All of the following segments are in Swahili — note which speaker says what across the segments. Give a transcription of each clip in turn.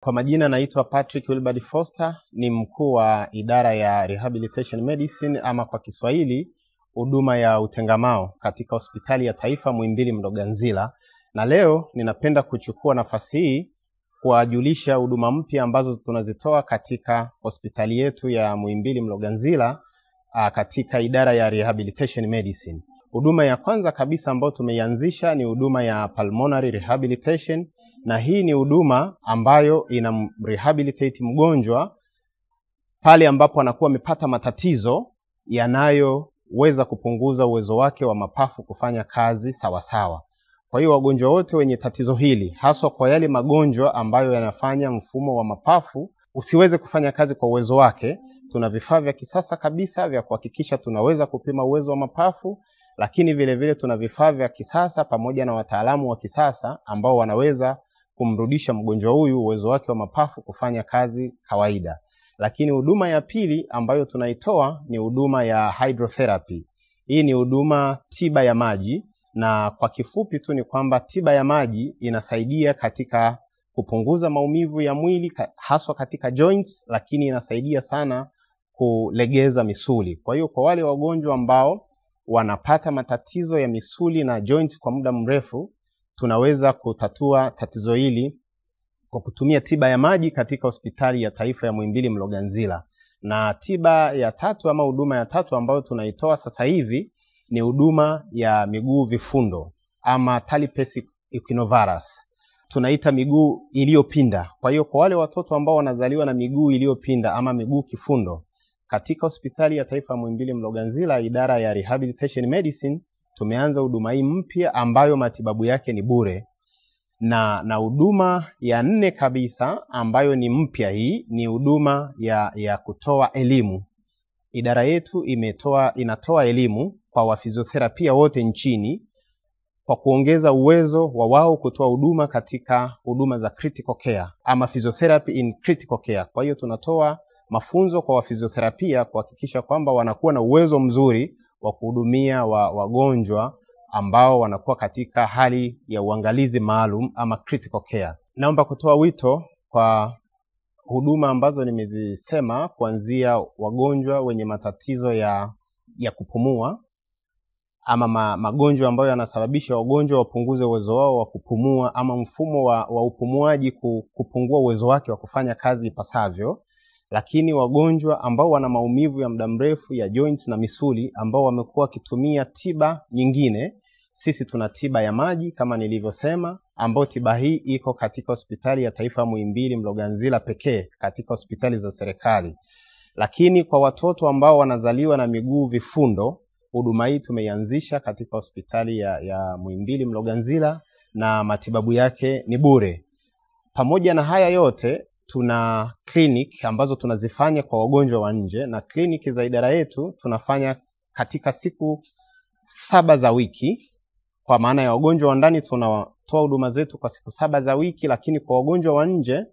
Speaker 1: Kwa majina naitwa Patrick Wilbard Foster, ni mkuu wa idara ya Rehabilitation Medicine ama kwa Kiswahili huduma ya utengamao katika hospitali ya taifa Muhimbili Mloganzila. Na leo ninapenda kuchukua nafasi hii kuwajulisha huduma mpya ambazo tunazitoa katika hospitali yetu ya Muhimbili Mloganzila katika idara ya Rehabilitation Medicine. Huduma ya kwanza kabisa ambayo tumeianzisha ni huduma ya Pulmonary Rehabilitation, na hii ni huduma ambayo ina rehabilitate mgonjwa pale ambapo anakuwa amepata matatizo yanayoweza kupunguza uwezo wake wa mapafu kufanya kazi sawasawa. Kwa hiyo wagonjwa wote wenye tatizo hili, haswa kwa yale magonjwa ambayo yanafanya mfumo wa mapafu usiweze kufanya kazi kwa uwezo wake, tuna vifaa vya kisasa kabisa vya kuhakikisha tunaweza kupima uwezo wa mapafu, lakini vile vile tuna vifaa vya kisasa pamoja na wataalamu wa kisasa ambao wanaweza kumrudisha mgonjwa huyu uwezo wake wa mapafu kufanya kazi kawaida. Lakini huduma ya pili ambayo tunaitoa ni huduma ya hydrotherapy. Hii ni huduma tiba ya maji, na kwa kifupi tu ni kwamba tiba ya maji inasaidia katika kupunguza maumivu ya mwili haswa katika joints, lakini inasaidia sana kulegeza misuli. Kwa hiyo kwa wale wagonjwa ambao wanapata matatizo ya misuli na joints kwa muda mrefu, tunaweza kutatua tatizo hili kwa kutumia tiba ya maji katika hospitali ya taifa ya Muhimbili Mloganzila. Na tiba ya tatu ama huduma ya tatu ambayo tunaitoa sasa hivi ni huduma ya miguu vifundo ama talipes equinovarus. Tunaita miguu iliyopinda. Kwa hiyo kwa wale watoto ambao wanazaliwa na miguu iliyopinda ama miguu kifundo, katika hospitali ya taifa Muhimbili Mloganzila, idara ya Rehabilitation Medicine, tumeanza huduma hii mpya ambayo matibabu yake ni bure. Na huduma ya nne kabisa ambayo ni mpya, hii ni huduma ya kutoa elimu. Idara yetu inatoa elimu kwa wafizioterapia wote nchini kwa kuongeza uwezo wa wao kutoa huduma katika huduma za critical care ama physiotherapy in critical care. Kwa hiyo tunatoa mafunzo kwa wafizioterapia kuhakikisha kwamba wanakuwa na uwezo mzuri wa kuhudumia wagonjwa ambao wanakuwa katika hali ya uangalizi maalum ama critical care. Naomba kutoa wito kwa huduma ambazo nimezisema, kuanzia wagonjwa wenye matatizo ya kupumua ama magonjwa ambayo yanasababisha wagonjwa wapunguze uwezo wao wa kupumua ama mfumo wa upumuaji kupungua uwezo wake wa kufanya kazi ipasavyo. Lakini wagonjwa ambao wana maumivu ya muda mrefu ya joints na misuli ambao wamekuwa wakitumia tiba nyingine, sisi tuna tiba ya maji kama nilivyosema, ambao tiba hii iko katika hospitali ya taifa Muhimbili Mloganzila pekee katika hospitali za serikali. Lakini kwa watoto ambao wanazaliwa na miguu vifundo, huduma hii tumeianzisha katika hospitali ya Muhimbili Mloganzila na matibabu yake ni bure. Pamoja na haya yote, tuna clinic ambazo tunazifanya kwa wagonjwa wa nje, na clinic za idara yetu tunafanya katika siku 7 za wiki. Kwa maana ya wagonjwa wa ndani tunatoa huduma zetu kwa siku 7 za wiki, lakini kwa wagonjwa wa nje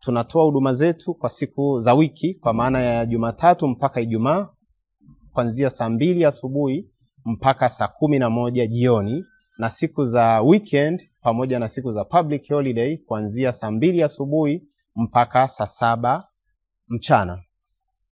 Speaker 1: tunatoa huduma zetu kwa siku za wiki, kwa maana ya Jumatatu mpaka Ijumaa kuanzia saa 2 asubuhi mpaka saa 11 jioni, na siku za weekend pamoja na siku za public holiday kuanzia saa 2 asubuhi mpaka saa 7 mchana.